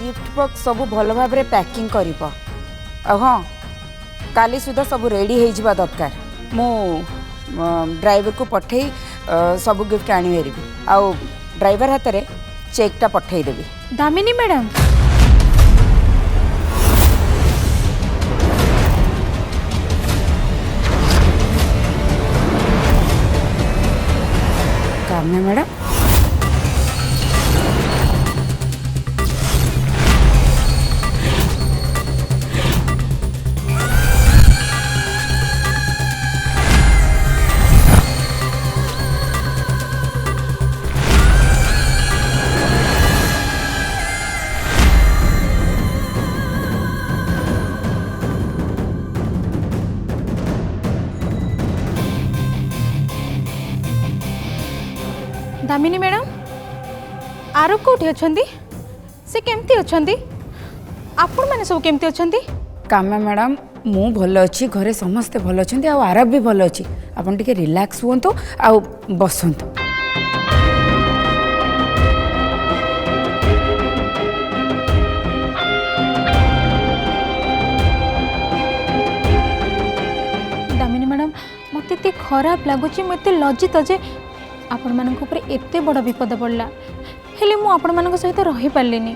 Gift box सब भल भाव पैकिंग कर हाँ काली सुधा सब रेडी हो जावा दरकार मु ड्राइवर को पठे सब गिफ्ट आनी हेरी आउ ड्राइवर हाथ में चेकटा पठेदेवी। Damini madam Kamya madam Damini madam Aarav कौटी अच्छा से केमती अच्छा आपण मैंने सब केमती अच्छा? काम्या मैडम मु भल अच्छी घरे समस्ते भल अच्छे आरब भी भल अच्छी आपन टिके रिलैक्स हुंतु आ बसंतु। दामिनी मैडम मत खराब लगुच मत लज्जित जे आपण मानक ऊपर एते बड़ विपद पड़ला हेले मु आपण मानक सहित रही पारलिनी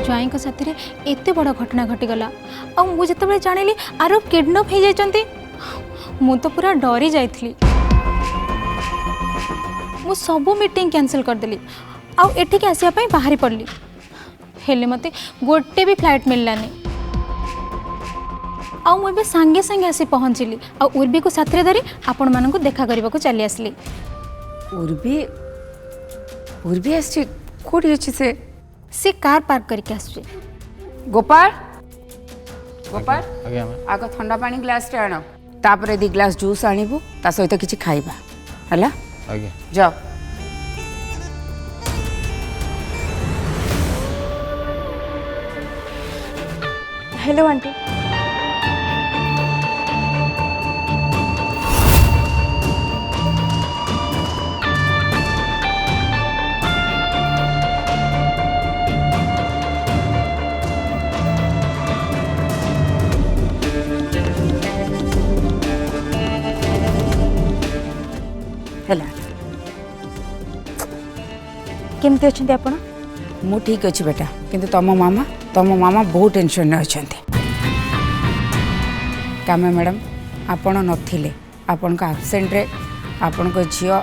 ज्वाई साथी रे एते बड़ घटना घटीगला आ मु जतबे जानिली आरो किडनैप हो जाइचंती मु तो पूरा डरी जाइथली मु सब मीटिंग कैंसिल कर देली आ एठी के आसिया पई बाहरी पड़ली हेले मते गोटे भी फ्लाइट मिललानी आ मुझे सांगे सांगे आसी पहुँचली आ उर्वी को साथ धरी आपण मानक देखा करने को चली आसली। उर्वी उर्वी आसी कोठी अछि से कार पार्क करके आसुचे। गोपाल गोपाल आग ठंडा पानी ग्लास टे आण तापर दी ग्लास जूस आनिबु ता सहित किछि खाइबा हला आज्ञा जाओ। हेलो आंटी केमती अच्छे आपण? मु ठीक अच्छी बेटा किंतु तम मामा बहुत टेंशन में अच्छा। काम्या मैडम आपण नथिले आपण को आब्सेंट रे आपण को झियो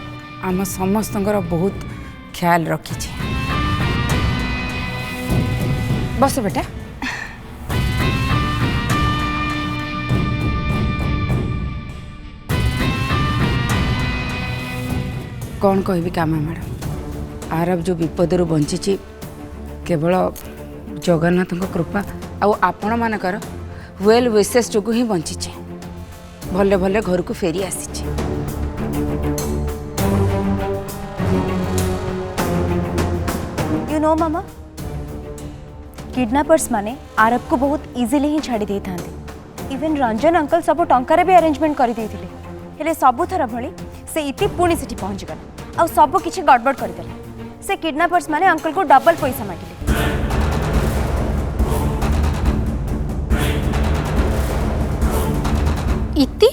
आम समस्त बहुत ख्याल रखी। बस बेटा कौन कहबी काम्या मैडम आरब जो विपदर बंची केवल जगन्नाथ कृपा आपण मानकर वेल विशेष जो ही बंची भले भले घर को फेरी आसी। यू नो मामा किडनैपर्स माने आरब को बहुत इजीली ही छाड़ी दे था। इवन रंजन अंकल सब टंकार भी अरेंजमेंट कर देते हेले सबुथर भली से इति पुणी से पहुँच गला आ सब किसी गड़बड़ करदेला से किडनैपर्स माने अंकल को डबल पैसा मांगिले। इति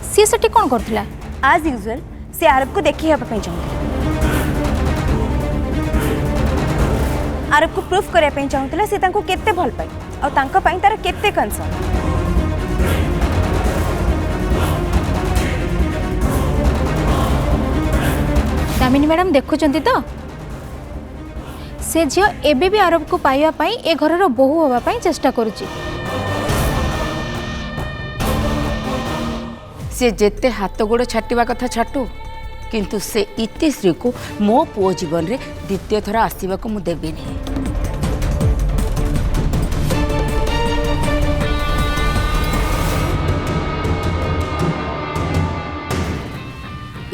सी सेठी कौन करथिला? एज यूजुअल से आरब को देखी हेबा पई चाहते आरब को प्रूफ करया पई चाहतला से तांको केते भल पाई और तांको पई तार केते कंसर्न। दामिनी मैडम देखुचंती तो से झियो एबे भी आरब को पाइबा पई ए घरर बोहू होबा पई चेष्टा करूची। से जेते हाथ गोड़ छाटिबा कथा छाटू किंतु से इतिश्री को मो पुओ जीवन रे द्वितीय थर आसवा को मु देबेनी।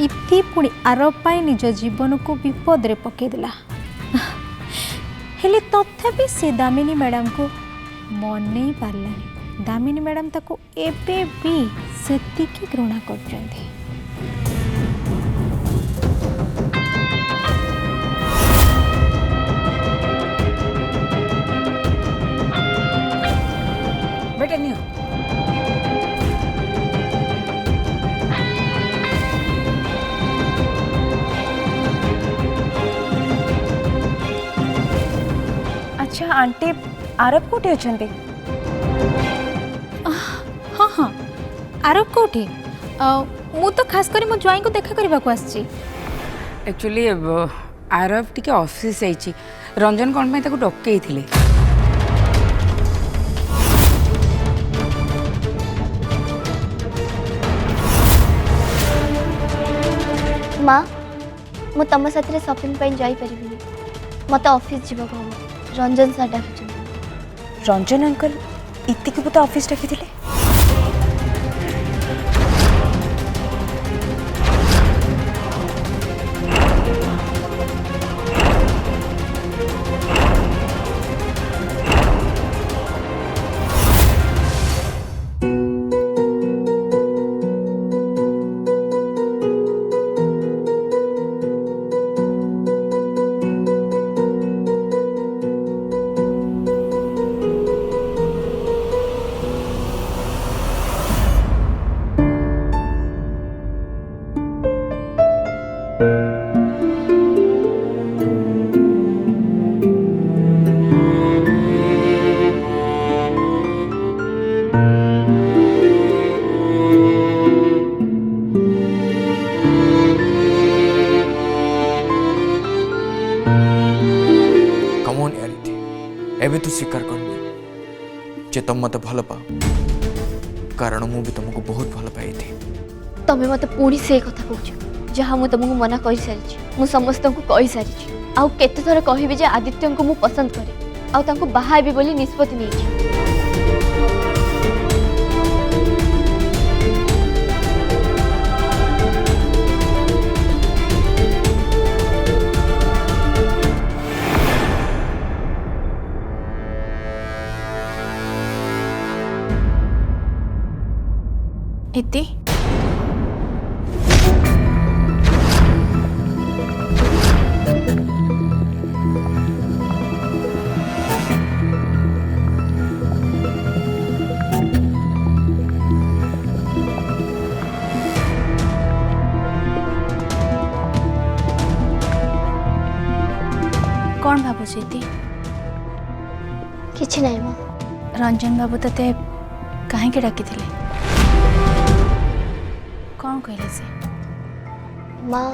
इति पुणी आरब पाई निज जीवन को विपद रे पकेदेला हेले तथापि से दामिनी मैडम को मन नहीं पारलानी। दामिनी मैडम ताको एबे भी सेतिकी घृणा करछन्ती। ଏଇଟା ନିଅ। अच्छा आंटी आरब कोठी अछंती? हाँ हाँ आरब कोठी मु तो खास करी मो ज्वाई को देखा करबा को आछि। एक्चुअली आरब टिके ऑफिस जाइछि। रंजन कौन पे ताको डकई थिले। माँ मु तुम साथ शॉपिंग पर जापरि मत ऑफिस जीवा हम रंजन सर डाक। रंजन अंकल इति को तो ऑफिस डाकी थिले। एबे तू स्वीकार करनी जे तुम मत भल पा कारण मु भी तुमको बहुत भल पाई थी। तमें मत पुणी से कथा कह जहाँ मुझे तुमको मना कर सारी मु समस्त को कही सारी आउ केते थर कहबी जे आदित्य को मु पसंद करे आउ तांको बाहा हेबी बोली निष्पत्ति नहीं। इति कौन भावुची किछि नहीं माँ रंजन बाबू तते कहीं डाकी कौन कहले से माँ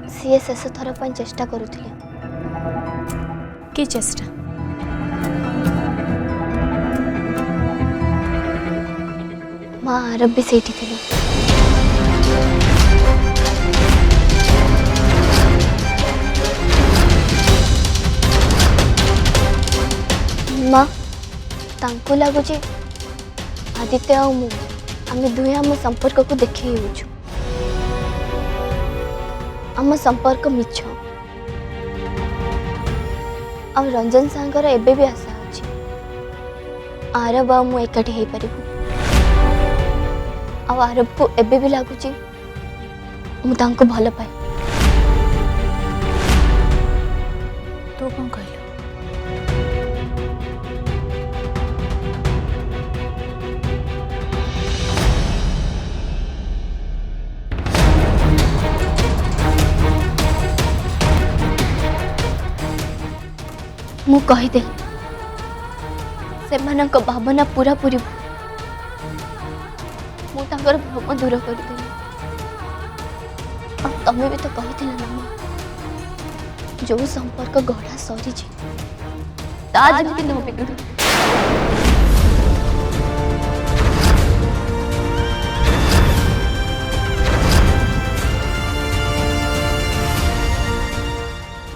सी शेष थर पर चेष्टा करुले कि चेष्टा माँ आरब भी सेठी थे माँ तांको लगुच आदित्य आ आम दुहे आम संपर्क को देखे आम संपर्क मिछ आ रंजन सांगर एबे भी आशा अच्छी आरब आ मु एकाठी हो पार आरब को एबे भी लगुच मुझे भल पाए। तो कौन कहलु मु कहीदेली सेमानक भावना पूरा पूरी मु तांकर भ्रम दूर करदेली। तमें भी तो कही ना माँ जो संपर्क गढ़ा सरी ताजमिति न बिगड़ू।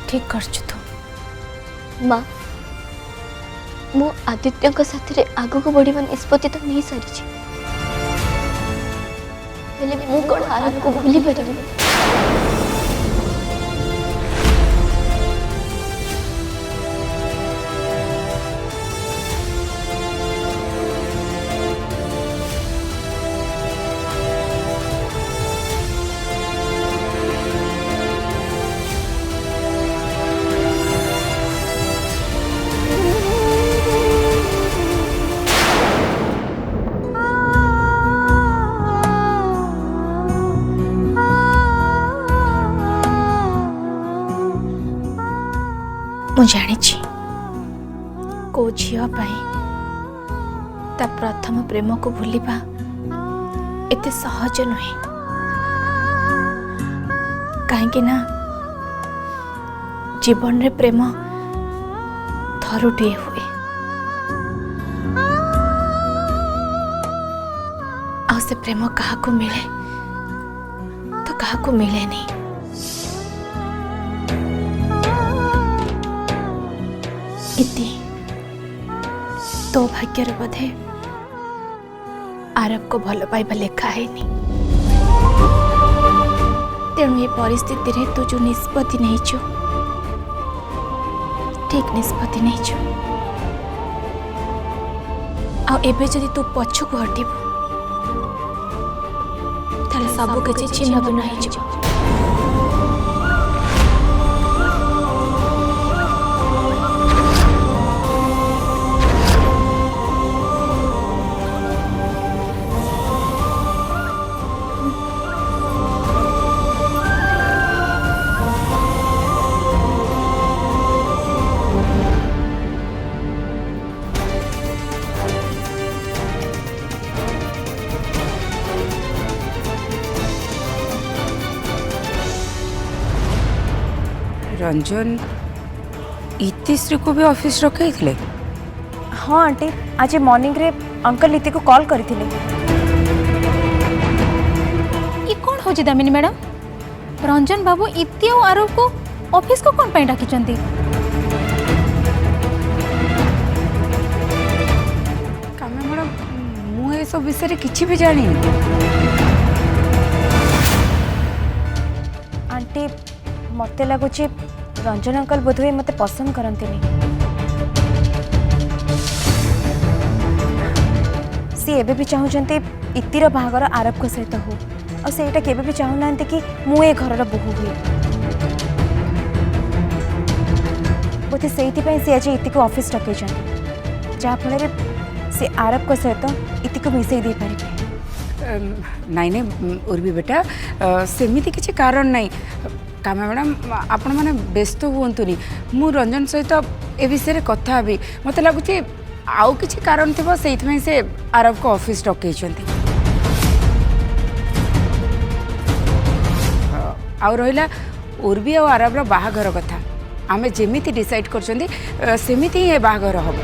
ठीक कर तू माँ मु आदित्य साथ आग को बढ़िया निष्पत्ति तो नहीं सारी मु कौन आरब को भूली पारि। ମୁଁ ଜାଣିଛି କୋଉ ଝିଅ ପାଇଁ ତା ପ୍ରଥମ ପ୍ରେମକୁ ଭୁଲିବା ଏତେ ସହଜ ନୁହେଁ। କାହିଁକି ନା ଜୀବନରେ ପ୍ରେମ ଥରୁଟିଏ ହୁଏ, ଆଉ ସେ ପ୍ରେମ କାହାକୁ ମିଳେ ତ କାହାକୁ ମିଳେନି। इति तो भाग्यर बोधे आरब को भल पाइबा लेखा है तेणु ये परिस्थिति रे तू जो निष्पत्ति नहीं छु ठीक निष्पत्ति नहीं छु आ एबे जदि तू पछु को हटिबू ताले सब किछि छिन्न भिन्न होई छु। रंजन इतिश्री को भी ऑफिस रखे थे। हाँ आंटी आज मॉर्निंग रे अंकल इति को कॉल करथिले। ये कौन हो दामिनी मैडम? रंजन बाबू इति और आरव को ऑफिस को कौन पाई डाकी चंती? कामे मैडम मु ए सब विषय रे किछि भी जानी। आंटी मते लगुचे रंजन अंकल बोधवे मते पसंद करते नहीं। सी एबे भी चाहते इतिर बाहागर आरब को सहित हो और सेटा केबे भी चाहूना कि मु ए घरर बोहू हुए। बोधे से आज इति को ऑफिस डकई जहाँफल से आरब को सहित इति को मिसई दे पारे। नाई नहीं उर्वी बेटा सेमिति किछि कारण नहीं। कामा मैडम आपण मैंने व्यस्त हुंतुनी मु रंजन सहित ए विषय कथा भी मत लगुच आउ किछि कारण थी से आरब को ऑफिस डकई आउ रहिला उर्वी और आरब रो बाहाघर कथा आमे जेमिति डिसाइड करछंदी सेमिति ही बाहाघर हम।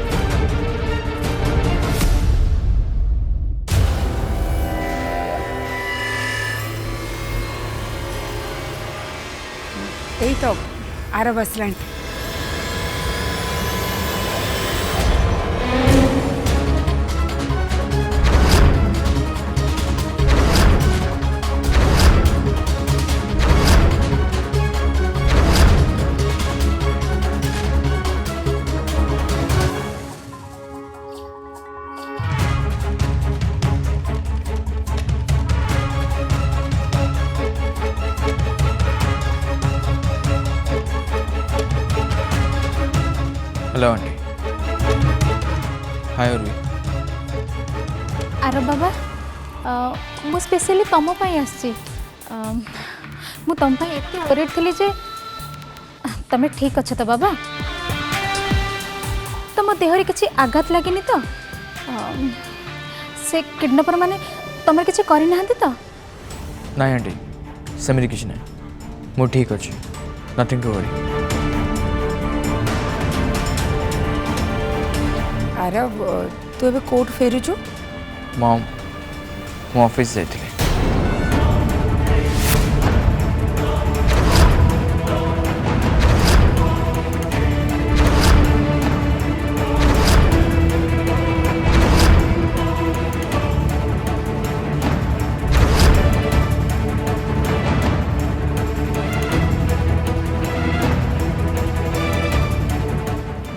यही तो आरब आसलानी। Hello aunty. Hi Urvi. Aarav बाबा मु स्पेशली तुम आसी मु तुम एत वरीड थी जे तुम ठीक अच्छे तो बाबा तुम देहरे किसी आघात लगे तो से किडनैपर माने तुम किसी करना तो नहीं आंटी सेमरी किसी नहीं मु ठीक अच्छे नथिंग टू वरी। आरब तू एबे कोर्ट फेरुचु? मॉम मु ऑफिस जाइथिले।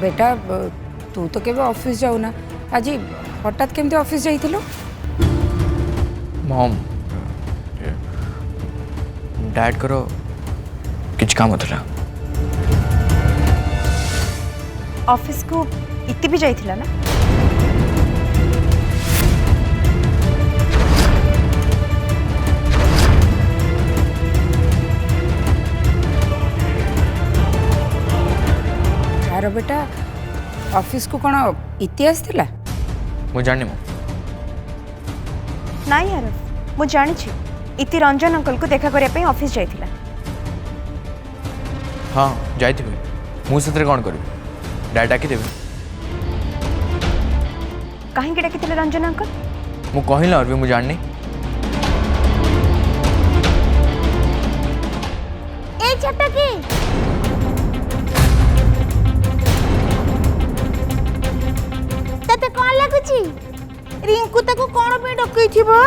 बेटा तू तो केबे ऑफिस जाऊ ना आज हठात केमती ऑफिस जाइथिलो? मॉम डैड करो किछ काम थला। ऑफिस को इति भी जाइथिला ना? आर बेटा ऑफिस को कौन इतिहास थिला ମୁଁ ଜାଣିନି ମୁଁ ନାଇଁ ଆରବ ମୁଁ ଜାଣିଛି ଇତି ରଞ୍ଜନ ଅଙ୍କଲକୁ ଦେଖା କରିବା ପାଇଁ ଅଫିସ୍ ଯାଇଥିଲା। ହଁ ଯାଇଥିବି ମୁଁ ସେଥିରେ କ'ଣ କରିବି ଡାଇରେକ୍ଟ ଡାକିଦେବି କାହିଁକି ଡାକିଥିଲେ ରଞ୍ଜନ ଅଙ୍କଲ? ମୁଁ କହିଲି ଅରବି ମୁଁ ଜାଣିନି ए छटकी तते कौन लगुची रिंकू ताको कौन पे डकई थिबो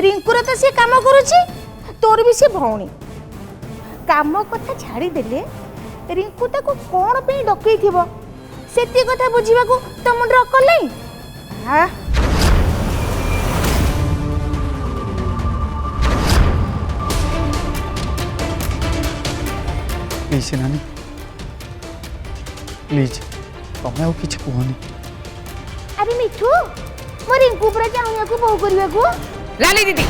रिंकुर तो सी काम करुची तोर भी सी भौणी काम कथा छाड़ी देले रिंकू ताको कौन पे डकई थिबो सेती कथा बुझीबा को तो मुंड रखल नहीं हां प्लीज नानी प्लीज तुम्हें ଆଉ କିଛି କୁହନି। अरे मिठू मो रिंकू पर चाहूया को बहु करबा को लाली दीदी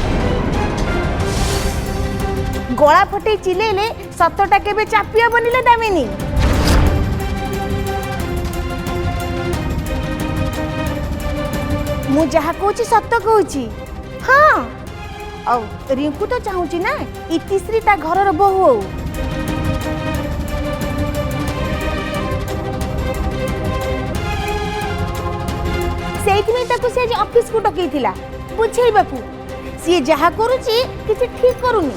गला फटे चिलेले सतटा केबे चापिया बनिले दामिनी मु जहा कहूची सत कहूची हाँ और रिंकू तो चाहूची ना इतिश्री ता घरर बहु हो ସେଇଥିପାଇଁ ତାକୁ ସେ ଆଜି ଅଫିସକୁ ଡକେଇଥିଲା ବୁଝେଇବାକୁ ସିଏ ଯାହା କରୁଛି କିଛି ଠିକ କରୁନି।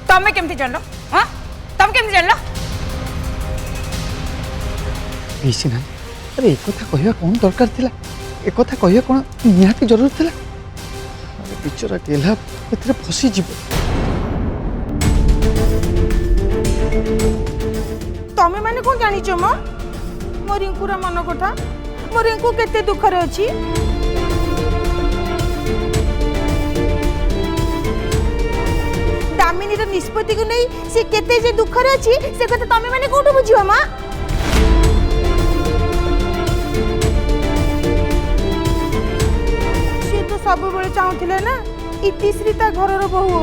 तमें केमती जानलो हाँ तुम केमती जानलो प्लीज नानी अरे एक कथा कहवा कौन दरकार थिला एक कथा कहवा कौन निहाती जरूर थिला अरे बिचरा गेला एथरे फसी जीव तमे माने कोन जानिचो मो रिंकुर मन कथा मो रिंकू केते दुखरे अछि दामिनीर निष्पत्ति को नहीं से केते जे दुखरे अछि से कथा तमे माने कोठु बुझियो मां से तो सब बेले चाहुथिले ना इतिश्री ता घरर बहु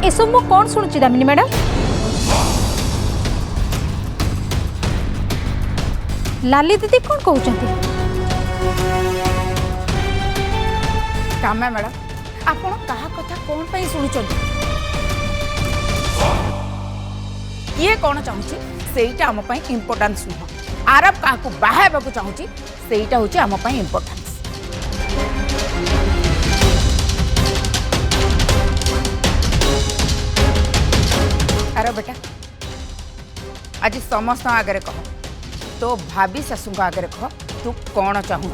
एसब मु कौन शुणुची दामिनी मैडम लाली दीदी कौन कहते कामा मैडम आपण कहा कथा कौन पे शुणुचंती ये कौन चाहूची सेटा आम पई इंपोर्टेंस नुह आरब काकू बाहाबा को चाहूची सेटा होची आम पई इंपोर्टेंस अरे बेटा आज समस्त आगे कह तो भाभी शाशु आगे कह तू कौन चाहूँ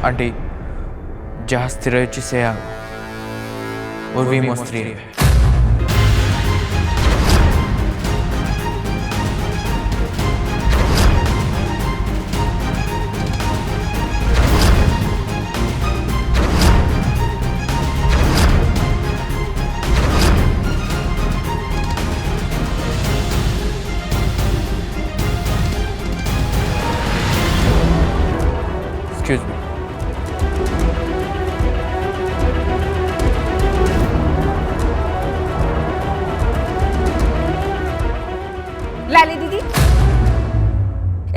आंटी जहाँ स्थिर रही से और भी मो स्त्री एक्सक्यूज मी लाली दीदी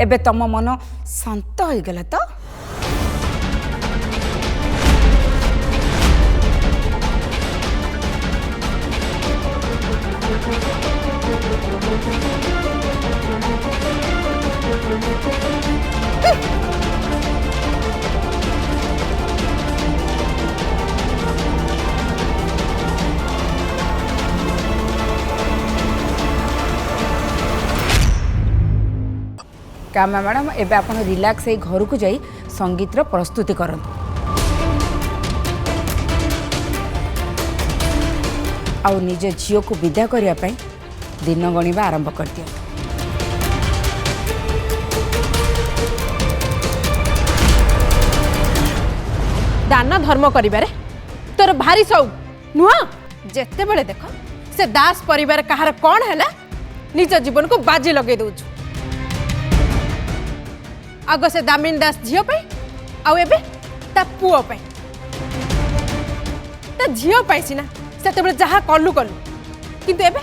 एबे तम मन शांत हो गला तो कामा मैडम एबे आपण रिलैक्स हे घर को जाई संगीतर प्रस्तुति करंतु आउ निज झील को विदा करने दिन गणिबा आरंभ कर दिया। दान धर्म करिबारे तोर भारी शौक नुह जेते बेले देख से दास परिवार कहार कौन है निज जीवन को बाजी लगे दउछु आग से दामिन दास झील पे आउ एबे ता पुओ पे ता झील पे सिना सेते जहाँ कलु कलु किंतु एबे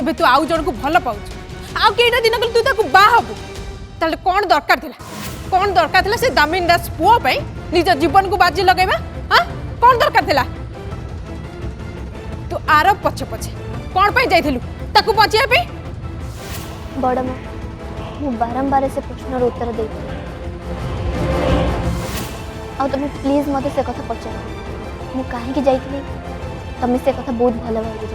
एबे तू आउ जन को भल पाउछु आउ केटा दिन कल तू ताकू बा हबु ताले कौन दरकार थिला से दामिन दास पुओ पे निज जीवन को बाजी लगेबा हां कौन दरकार थिला तू आर पछे पछे कौन पे जाइथिलु ताकू बचिया पे बड़ माँ मु बारंबार से प्रश्न उत्तर दे आ तुम प्लीज मत से कथा पचार मु कहीं जाइए तुम से कथा बहुत भल भाव